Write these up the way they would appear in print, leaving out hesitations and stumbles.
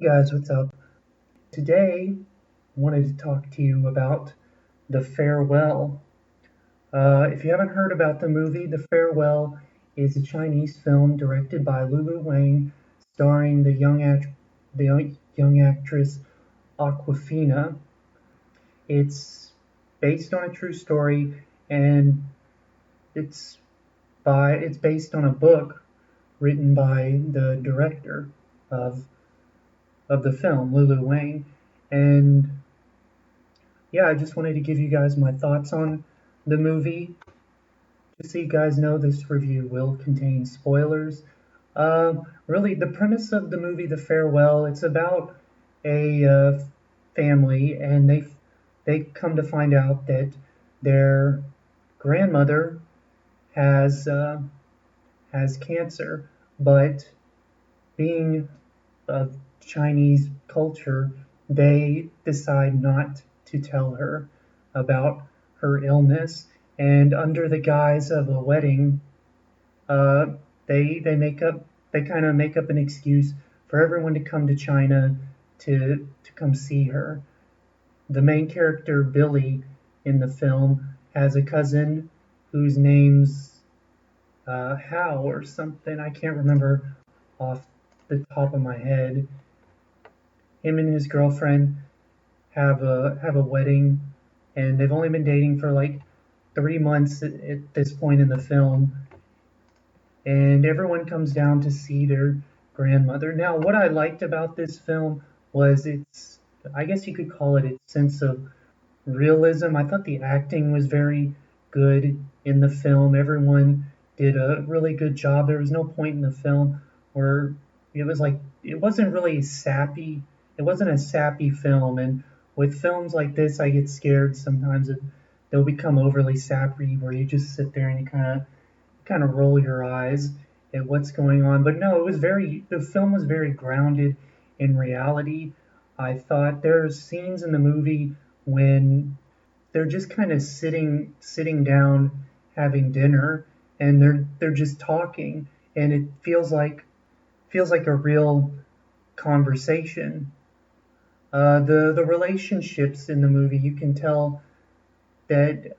Guys, what's up? Today, I wanted to talk to you about The Farewell. If you haven't heard about the movie, The Farewell is a Chinese film directed by Lulu Wang, starring the young actress Aquafina. It's based on a true story, and it's it's based on a book written by the director of the film, Lulu Wang, and yeah, I just wanted to give you guys my thoughts on the movie. Just so you guys know, this review will contain spoilers. Really, the premise of the movie, The Farewell, it's about a family, and they come to find out that their grandmother has has cancer, but being of Chinese culture, they decide not to tell her about her illness. And under the guise of a wedding, uh, they make up they kind of make up an excuse for everyone to come to China to come see her. The main character Billy in the film has a cousin whose name's Hao or something. I can't remember off the top of my head. Him and his girlfriend have a wedding, and they've only been dating for like 3 months at this point in the film, and everyone comes down to see their grandmother. Now, what I liked about this film was its, I guess you could call it, its sense of realism. I thought the acting was very good in the film. Everyone did a really good job. There was no point in the film where it was like it wasn't really sappy. It wasn't a sappy film, and with films like this, I get scared sometimes that they'll become overly sappy, where you just sit there and you kind of roll your eyes at what's going on. But no, the film was very grounded in reality. I thought there are scenes in the movie when they're just kind of sitting down having dinner, and they're just talking, and it feels like a real conversation. The relationships in the movie, you can tell that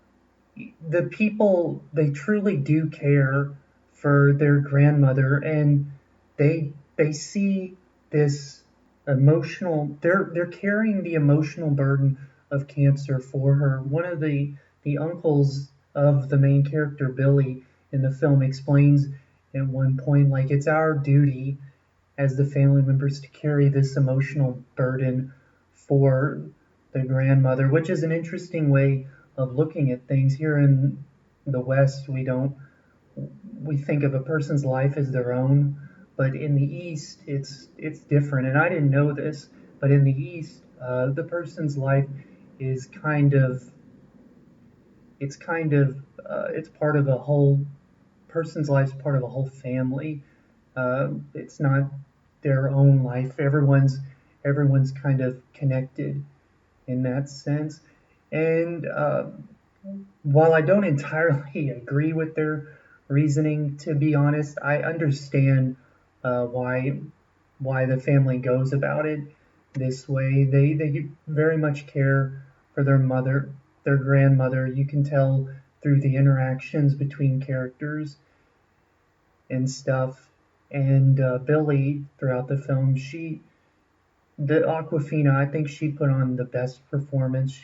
the people, they truly do care for their grandmother, and they see this they're carrying the emotional burden of cancer for her. One of the uncles of the main character Billy in the film explains at one point, like, it's our duty as the family members to carry this emotional burden for the grandmother, which is an interesting way of looking at things. Here in the West, we think of a person's life as their own, but in the East, it's different. And I didn't know this, but in the East, the person's life is it's part of a whole person's life's part of a whole family. It's not their own life. Everyone's kind of connected in that sense. And while I don't entirely agree with their reasoning, to be honest, I understand why the family goes about it this way. They very much care for their grandmother. You can tell through the interactions between characters and stuff. And Billy throughout the film, the Aquafina, I think she put on the best performance.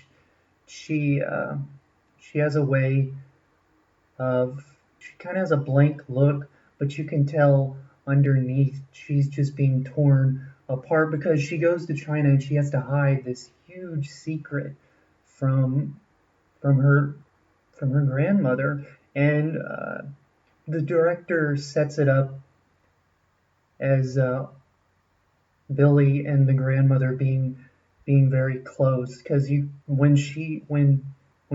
She uh, she has a way of she kind of has a blank look, but you can tell underneath she's just being torn apart because she goes to China and she has to hide this huge secret from from her from her grandmother, and the director sets it up as Billy and the grandmother being very close because you when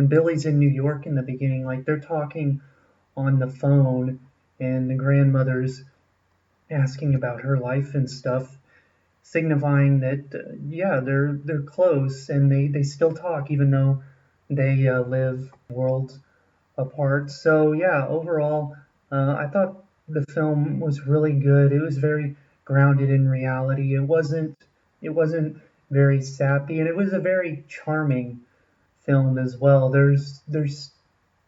Billy's in New York in the beginning, like, they're talking on the phone, and the grandmother's asking about her life and stuff, signifying that yeah, they're close, and they still talk even though they live worlds apart. So yeah, overall, I thought the film was really good. It was very grounded in reality. it wasn't very sappy, and it was a very charming film as well. There's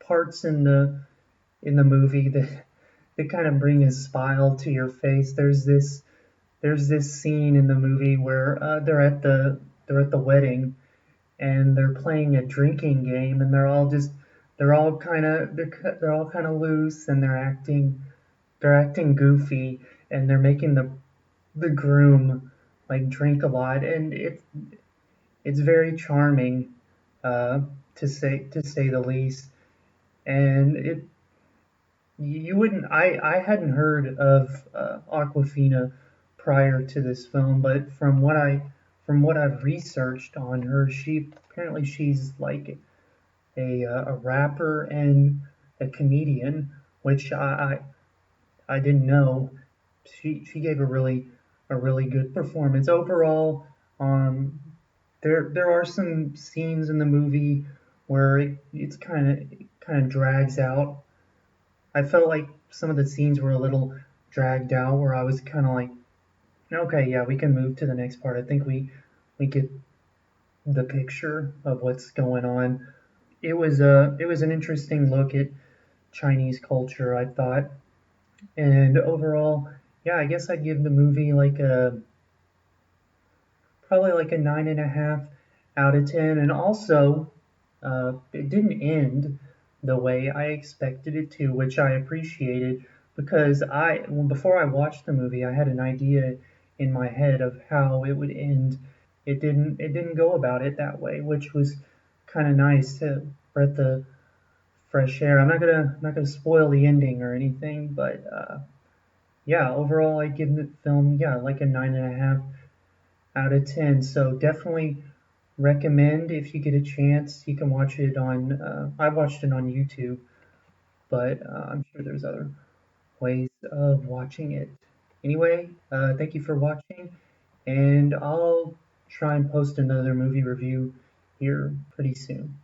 parts in the movie that kind of bring a smile to your face. There's this scene in the movie where they're at the wedding and they're playing a drinking game, and they're all kind of loose, and they're acting goofy, and they're making the groom like drink a lot, and it's very charming, uh, to say the least. And you wouldn't I hadn't heard of Aquafina prior to this film, but from what I've researched on her, she's like a rapper and a comedian, which I didn't know. She gave a really good performance overall. Um, there are some scenes in the movie where it's kind of drags out. I felt like some of the scenes were a little dragged out, where I was kind of like, okay, yeah, we can move to the next part. I think we get the picture of what's going on. It was an interesting look at Chinese culture, I thought. And overall, yeah, I guess I'd give the movie like a probably like a 9.5 out of 10. And also, it didn't end the way I expected it to, which I appreciated, because before I watched the movie, I had an idea in my head of how it would end. It didn't go about it that way, which was kind of nice to breath the fresh air. I'm not gonna spoil the ending or anything, but yeah, overall I give the film, yeah, like a 9.5 out of 10. So definitely recommend, if you get a chance. You can watch it on. I watched it on YouTube, but I'm sure there's other ways of watching it. Anyway, thank you for watching, and I'll try and post another movie review here pretty soon.